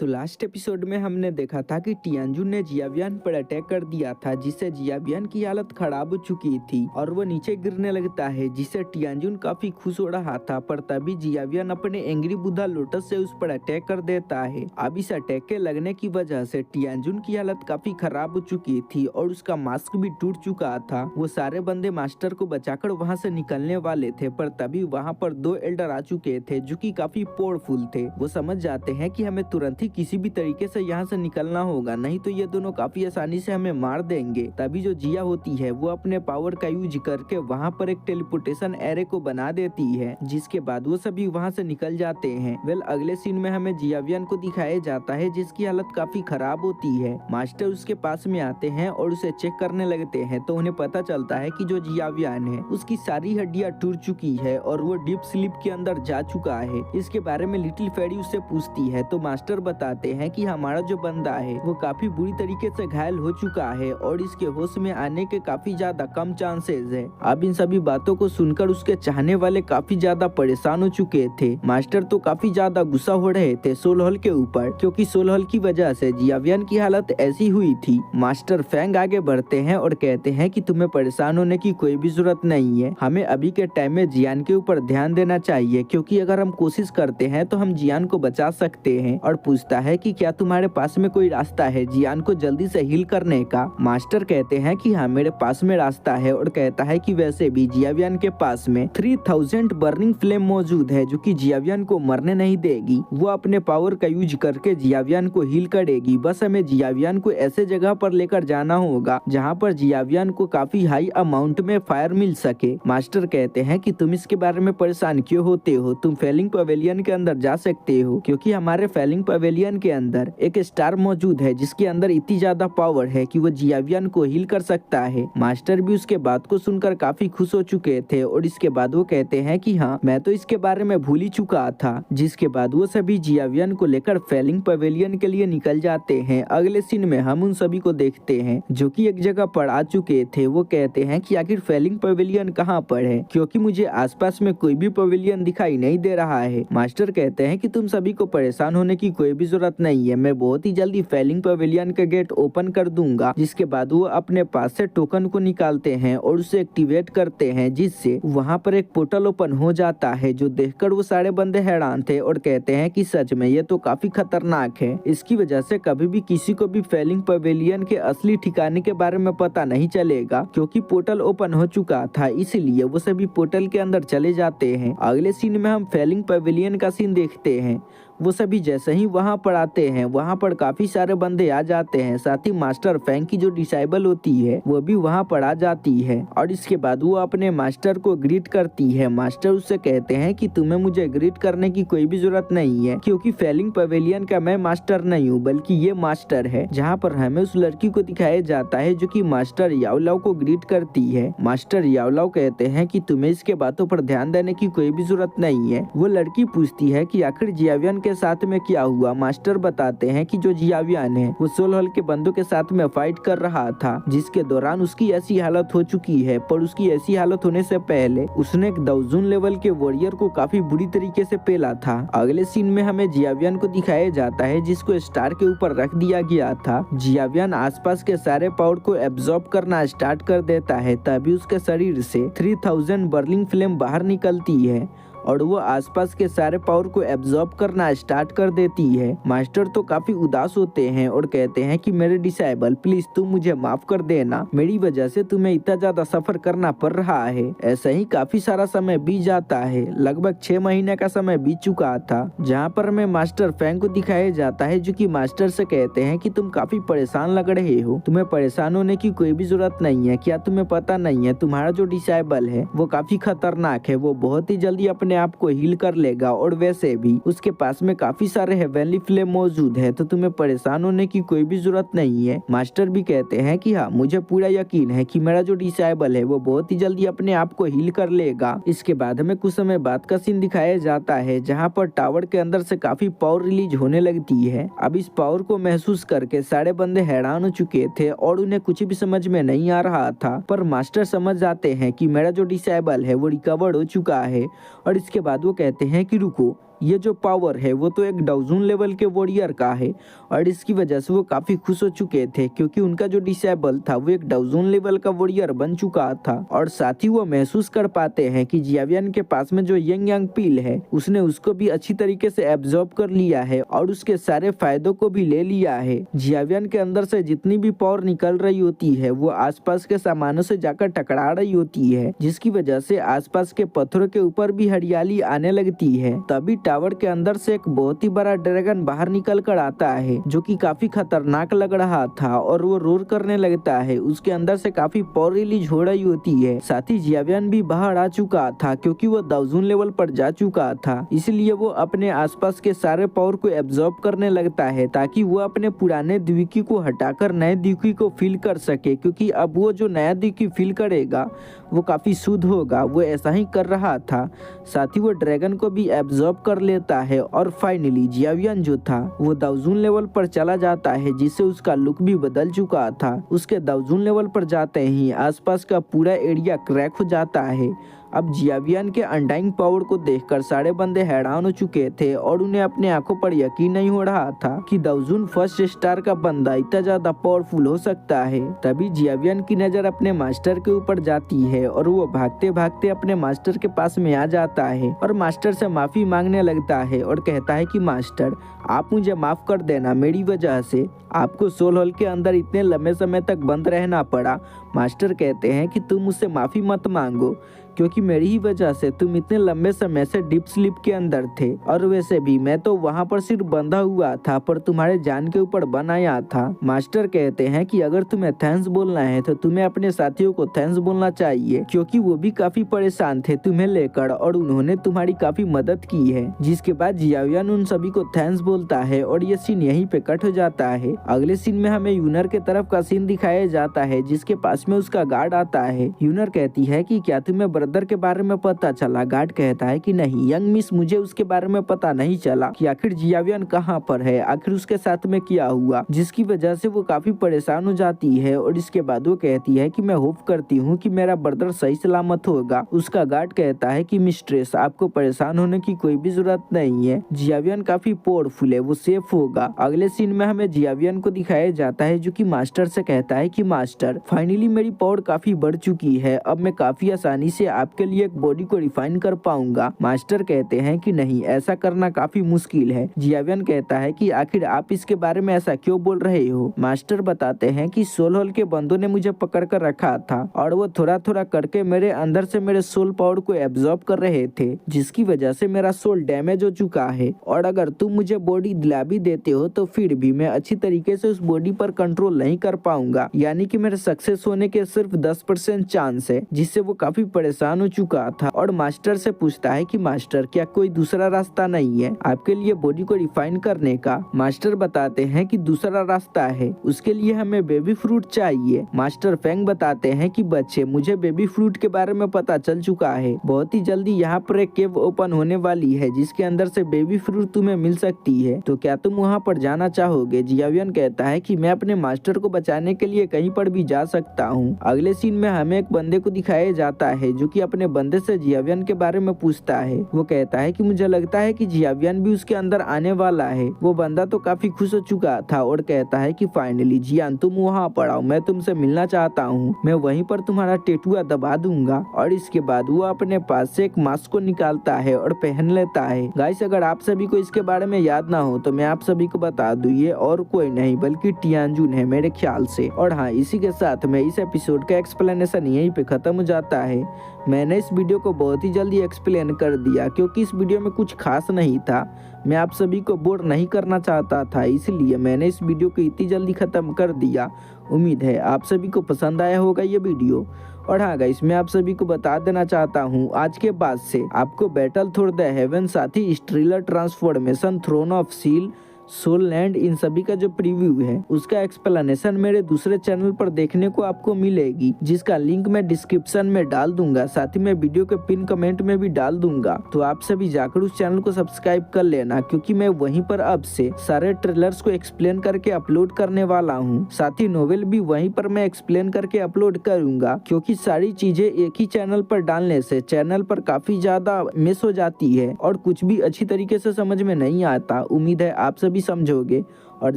तो last episode में हमने देखा था कि टियानजुन ने जियावियन पर अटैक कर दिया था, जिससे जियावियन की हालत खराब हो चुकी थी और वो नीचे गिरने लगता है, जिससे टियानजुन काफी खुश हो रहा था। पर तभी जियावियन अपने एंग्री बुद्धा लोटस से उस पर अटैक कर देता है। अब इस अटैक के लगने की वजह से टियानजुन की हालत काफी खराब हो चुकी थी और उसका मास्क भी टूट चुका था। वो सारे बंदे मास्टर को बचाकर वहाँ से निकलने वाले थे, पर तभी वहाँ पर दो एल्डर आ चुके थे जो कि काफी पावरफुल थे। वो समझ जाते हैं कि हमें तुरंत ही किसी भी तरीके से यहाँ से निकलना होगा, नहीं तो ये दोनों काफी आसानी से हमें मार देंगे। तभी जो जिया होती है वो अपने पावर का यूज करके वहाँ पर एक टेलीपोर्टेशन एरे को बना देती है, जिसके बाद वो सभी वहाँ से निकल जाते हैं। अगले सीन में हमें जियावियन को दिखाया जाता है जिसकी हालत काफी खराब होती है। मास्टर उसके पास में आते हैं और उसे चेक करने लगते हैं, तो उन्हें पता चलता है कि जो जियावियन है उसकी सारी हड्डियां टूट चुकी है और वो डीप स्लीप के अंदर जा चुका है। इसके बारे में लिटिल फेरी उससे पूछती है, तो मास्टर बताते हैं कि हमारा जो बंदा है वो काफी बुरी तरीके से घायल हो चुका है और इसके होश में आने के काफी ज्यादा कम चांसेस है। अब इन सभी बातों को सुनकर उसके चाहने वाले काफी ज्यादा परेशान हो चुके थे। मास्टर तो काफी ज्यादा गुस्सा हो रहे थे सोलहल के ऊपर, क्योंकि सोलहल की वजह से जियावियन की हालत ऐसी हुई थी। मास्टर फैंग आगे बढ़ते हैं और कहते हैं कि तुम्हें परेशान होने की कोई भी जरूरत नहीं है, हमें अभी के टाइम में जियान के ऊपर ध्यान देना चाहिए, क्योंकि अगर हम कोशिश करते हैं तो हम जियान को बचा सकते हैं। और पूछता है कि क्या तुम्हारे पास में कोई रास्ता है जियान को जल्दी से हील करने का। मास्टर कहते हैं कि हाँ, मेरे पास में रास्ता है, और कहता है कि वैसे भी जियावियन के पास में 3000 बर्निंग फ्लेम मौजूद है जो कि जियावियन को मरने नहीं देगी। वो अपने पावर का यूज करके जियावियन को हील करेगी। बस हमें जियावियन को ऐसे जगह पर लेकर जाना होगा जहाँ पर जियावियन को काफी हाई अमाउंट में फायर मिल सके। मास्टर कहते हैं कि तुम इसके बारे में परेशान क्यों होते हो, तुम फेलिंग पवेलियन के अंदर जा सकते हो, क्योंकि हमारे फेलिंग पवेलियन के अंदर एक स्टार मौजूद है जिसके अंदर इतनी ज्यादा पावर है कि वो जियावियन को हील कर सकता है। मास्टर भी उसके बात को सुनकर काफी खुश हो चुके थे और इसके बाद वो कहते हैं कि हाँ, मैं तो इसके बारे में भूल ही चुका था। जिसके बाद वो सभी जियावियन को लेकर फेलिंग पवेलियन के लिए निकल जाते हैं। अगले सीन में हम उन सभी को देखते हैं जो कि एक जगह पर आ चुके थे। वो कहते हैं कि आखिर फेलिंग पवेलियन कहाँ पर है, क्योंकि मुझे आसपास में कोई भी पवेलियन दिखाई नहीं दे रहा है। मास्टर कहते हैं कि तुम सभी को परेशान होने की कोई भी जरूरत नहीं है, मैं बहुत ही जल्दी फेलिंग पवेलियन का गेट ओपन कर दूंगा। जिसके बाद वो अपने पास से टोकन को निकालते हैं और उसे एक्टिवेट करते हैं, जिससे वहाँ पर एक पोर्टल ओपन हो जाता है, जो देखकर वो सारे बंदे हैरान थे और कहते हैं कि सच में ये तो काफी खतरनाक है। इसकी वजह से कभी भी किसी को भी फेलिंग पवेलियन के असली ठिकाने के बारे में पता नहीं चलेगा, क्योंकि पोर्टल ओपन हो चुका था। इसलिए वो सभी पोर्टल के अंदर चले जाते हैं। अगले सीन में हम फेलिंग पवेलियन का सीन देखते हैं। वो सभी जैसे ही वहां पर आते हैं, वहां पर काफी सारे बंदे आ जाते हैं। साथ ही मास्टर फैंग की जो डिसाइबल होती है वो भी वहां पर आ जाती है और इसके बाद वो अपने मास्टर को ग्रीट करती है। मास्टर उससे कहते हैं कि तुम्हें मुझे ग्रीट करने की कोई भी जरूरत नहीं है, क्योंकि फेलिंग पवेलियन का मैं मास्टर नहीं हूँ, बल्कि ये मास्टर है। जहाँ पर हमें उस लड़की को दिखाया जाता है जो कि मास्टर याओलाओ को ग्रीट करती है। मास्टर याओलाओ कहते हैं कि तुम्हें इसके बातों पर ध्यान देने की कोई भी जरूरत नहीं है। वो लड़की पूछती है कि आखिर जियावियन के साथ में क्या हुआ। मास्टर बताते हैं कि जो जियावियन है वो सोलहल के बंदों के साथ में फाइट कर रहा था, जिसके दौरान उसकी ऐसी हालत हो चुकी है। पर उसकी ऐसी हालत होने से पहले उसने एक दाउजून लेवल के वॉरियर को काफी बुरी तरीके से पेला था। अगले सीन में हमें जियावियन को दिखाया जाता है जिसको स्टार के ऊपर रख दिया गया था। जियावियन आसपास के सारे पावर को एब्जॉर्ब करना स्टार्ट कर देता है। तभी उसके शरीर से 3000 बर्निंग फ्लेम बाहर निकलती है और वो आसपास के सारे पावर को एब्जॉर्ब करना स्टार्ट कर देती है। मास्टर तो काफी उदास होते हैं और कहते हैं कि मेरे डिसाइबल, प्लीज तुम मुझे माफ कर देना, मेरी वजह से तुम्हें इतना ज्यादा सफर करना पड़ रहा है। ऐसा ही काफी सारा समय बीत जाता है, लगभग 6 महीने का समय बीत चुका था, जहाँ पर हमें मास्टर फैंग को दिखाया जाता है जो कि मास्टर से कहते हैं कि तुम काफी परेशान लग रहे हो, तुम्हें परेशान होने की कोई भी जरूरत नहीं है। क्या तुम्हें पता नहीं है तुम्हारा जो डिसाइबल है वो काफी खतरनाक है, वो बहुत ही जल्दी अपने आप को हील कर लेगा और वैसे भी उसके पास में काफी सारे हेवनली फ्लेम मौजूद है, तो तुम्हें परेशान होने की कोई भी जरूरत नहीं है। मास्टर भी कहते हैं कि हाँ, मुझे पूरा यकीन है कि मेरा जो डिसाइबल है वो बहुत ही जल्दी अपने आप को हील कर लेगा। इसके बाद हमें कुछ समय बाद का सीन दिखाया जाता है जहाँ पर टावर के अंदर से काफी पावर रिलीज होने लगती है। अब इस पावर को महसूस करके सारे बंदे हैरान हो चुके थे और उन्हें कुछ भी समझ में नहीं आ रहा था, पर मास्टर समझ जाते हैं कि मेरा जो डिसाइबल है वो रिकवर्ड हो चुका है। और इसके बाद वो कहते हैं कि रुको, ये जो पावर है वो तो एक डाउजन लेवल के वॉरियर का है और इसकी वजह से वो काफी खुश हो चुके थे क्योंकि उनका जो डिसेबल था वो एक डाउजन लेवल का वॉरियर बन चुका था। और साथ ही वो महसूस कर पाते हैं कि जियावियन के पास में जो यंग पील है उसने उसको भी अच्छी तरीके से एब्जॉर्ब कर लिया है और उसके सारे फायदों को भी ले लिया है। जियावियन के अंदर से जितनी भी पावर निकल रही होती है वो आसपास के सामानों से जाकर टकरा रही होती है, जिसकी वजह से आसपास के पत्थरों के ऊपर भी हरियाली आने लगती है। तभी टावर के अंदर से एक बहुत ही बड़ा ड्रैगन बाहर निकल कर आता है जो कि काफी खतरनाक लग रहा था और वो रोर करने लगता है। उसके अंदर से काफी पावर रिलीज हो रही होती है। साथ ही जियावियन भी बाहर आ चुका था क्योंकि वो डाउजन लेवल पर जा चुका था, इसलिए वो अपने आसपास के सारे पावर को एब्जॉर्ब करने लगता है ताकि वो अपने पुराने द्विकी को हटाकर नए द्विकी को फील कर सके, क्योंकि अब वो जो नया द्विकी फील करेगा वो काफी शुद्ध होगा। वो ऐसा ही कर रहा था। साथ ही वो ड्रैगन को भी एब्जॉर्ब कर लेता है और फाइनली जियावियन जो था वो डाउजन लेवल पर चला जाता है, जिससे उसका लुक भी बदल चुका था। उसके डाउजन लेवल पर जाते ही आसपास का पूरा एरिया क्रैक हो जाता है। अब जियावियन के अनडाइंग पावर को देखकर सारे बंदे हैरान हो चुके थे और उन्हें अपने आंखों पर यकीन नहीं हो रहा था कि डाउजन फर्स्ट स्टार का बंदा इतना ज्यादा पावरफुल हो सकता है। तभी जियावियन की नजर अपने मास्टर के ऊपर जाती है और वो भागते भागते अपने मास्टर के पास में आ जाता है और मास्टर से माफी मांगने लगता है और कहता है कि मास्टर आप मुझे माफ कर देना, मेरी वजह से आपको सोल होल के अंदर इतने लंबे समय तक बंद रहना पड़ा। मास्टर कहते हैं कि तुम मुझसे माफी मत मांगो क्योंकि मेरी ही वजह से तुम इतने लंबे समय से डीप स्लीप के अंदर थे और वैसे भी मैं तो वहां पर सिर्फ बंधा हुआ था पर तुम्हारे जान के ऊपर बन आया था। मास्टर कहते हैं कि अगर तुम्हें थैंक्स बोलना है तो तुम्हें अपने साथियों को थैंक्स बोलना चाहिए क्योंकि वो भी काफी परेशान थे तुम्हें लेकर और उन्होंने तुम्हारी काफी मदद की है। जिसके बाद जियावियन उन सभी को थैंक्स बोलता है और ये सीन यहीं पे कट हो जाता है। अगले सीन में हमें यूनर के तरफ का सीन दिखाया जाता है जिसके पास में उसका गार्ड आता है। यूनर कहती है कि क्या तुम्हें ब्रदर के बारे में पता चला? गार्ड कहता है कि नहीं यंग मिस, मुझे उसके बारे में पता नहीं चला कि आखिर जियावियन कहाँ पर है, आखिर उसके साथ में क्या हुआ, जिसकी वजह से वो काफी परेशान हो जाती है। और इसके बाद वो कहती है कि मैं होप करती हूँ कि मेरा ब्रदर सही सलामत होगा। उसका गार्ड कहता है कि मिस्ट्रेस आपको परेशान होने की कोई भी जरूरत नहीं है, जियावियन काफी पावरफुल है, वो सेफ होगा। अगले सीन में हमें जियावियन को दिखाया जाता है जो कि मास्टर से कहता है कि मास्टर फाइनली मेरी पावर काफी बढ़ चुकी है, अब मैं काफी आसानी से आपके लिए एक बॉडी को रिफाइन कर पाऊंगा। मास्टर कहते हैं कि नहीं ऐसा करना काफी मुश्किल है। जियावियन कहता है कि आखिर आप इसके बारे में ऐसा क्यों बोल रहे हो? मास्टर बताते हैं कि सोल होल के बंदों ने मुझे पकड़ कर रखा था और वो थोड़ा थोड़ा करके मेरे अंदर से मेरे सोल पावर को एब्जॉर्ब कर रहे थे, जिसकी वजह से मेरा सोल डैमेज हो चुका है और अगर तुम मुझे बॉडी दिला भी देते हो तो फिर भी मैं अच्छी तरीके से उस बॉडी पर कंट्रोल नहीं कर पाऊंगा, यानी कि मेरे सक्सेस होने के सिर्फ 10% चांस है, जिससे वो काफी परेशान हो चुका था। और मास्टर से पूछता है कि मास्टर क्या कोई दूसरा रास्ता नहीं है आपके लिए बॉडी को रिफाइन करने का? मास्टर बताते हैं कि दूसरा रास्ता है, उसके लिए हमें बेबी फ्रूट चाहिए। मास्टर फेंग बताते हैं कि बच्चे मुझे बेबी फ्रूट के बारे में पता चल चुका है, बहुत ही जल्दी यहाँ पर एक केव ओपन होने वाली है जिसके अंदर से बेबी फ्रूट तुम्हें मिल सकती है, तो क्या तुम वहाँ पर जाना चाहोगे? जियावियन कहता है कि मैं अपने मास्टर को बचाने के लिए कहीं पर भी जा सकता हूँ। अगले सीन में हमें एक बंदे को दिखाया जाता है जो कि अपने बंदे से जियावियन के बारे में पूछता है। वो कहता है कि मुझे लगता है कि जियावियन भी उसके अंदर आने वाला है। वो बंदा तो काफी खुश हो चुका था और कहता है कि फाइनली जियान तुम वहाँ पर आओ, मैं तुमसे मिलना चाहता हूँ, मैं वहीं पर तुम्हारा टेटुआ दबा दूंगा। और इसके बाद वो अपने पास से एक मास्क को निकालता है और पहन लेता है। गाइस अगर आप सभी को इसके बारे में याद ना हो तो मैं आप सभी को बता दूं, ये और कोई नहीं बल्कि टियानजुन है मेरे ख्याल से। और हाँ, इसी के साथ में इस एपिसोड का एक्सप्लेनेशन यहीं पे खत्म हो जाता है। मैंने इस वीडियो को बहुत ही जल्दी एक्सप्लेन कर दिया क्योंकि इस वीडियो में कुछ खास नहीं था, मैं आप सभी को बोर नहीं करना चाहता था, इसलिए मैंने इस वीडियो को इतनी जल्दी खत्म कर दिया। उम्मीद है आप सभी को पसंद आया होगा ये वीडियो। और हाँ गाइस, मैं आप सभी को बता देना चाहता हूँ आज के बाद से आपको बैटल थ्रू द हेवन साथ ही stellar transformation throne of seal soul land, इन सभी का जो प्रीव्यू है उसका एक्सप्लेनेशन मेरे दूसरे चैनल पर देखने को आपको मिलेगी, जिसका लिंक मैं डिस्क्रिप्शन में डाल दूंगा, साथ ही मैं वीडियो के पिन कमेंट में भी डाल दूंगा। तो आप सभी जाकर उस चैनल को सब्सक्राइब कर लेना, क्योंकि मैं वहीं पर अब से सारे ट्रेलर्स को एक्सप्लेन करके अपलोड करने वाला हूँ। साथ ही नोवेल भी वहीं पर मैं एक्सप्लेन करके अपलोड करूंगा, क्योंकि सारी चीजें एक ही चैनल पर डालने से चैनल पर काफी ज्यादा मिस हो जाती है और कुछ भी अच्छी तरीके से समझ में नहीं आता। उम्मीद है आप सभी समझोगे और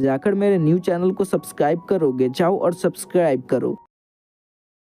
जाकर मेरे न्यू चैनल को सब्सक्राइब करोगे। जाओ और सब्सक्राइब करो।